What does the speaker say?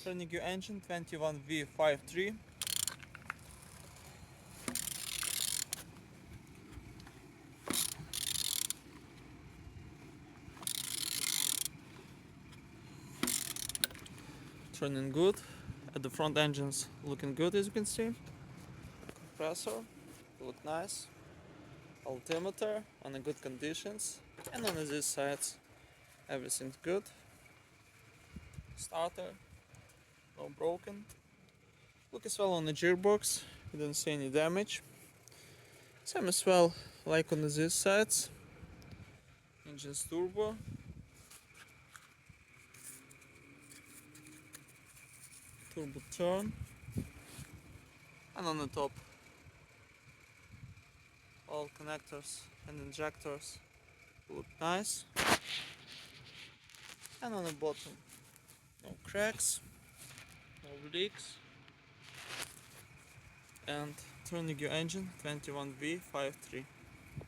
Turning your engine 21V53. Turning good. At the front engine's looking good, as you can see. Compressor look nice. Altimeter on a good conditions, and on this side everything's good. Starter no broken. Look as well on the gearbox, you don't see any damage. Same as well like on this sides. Engine's turbo. Turbo turn. And on the top all connectors and injectors look nice. And on the bottom no cracks, no leaks. And turning your engine 21V53.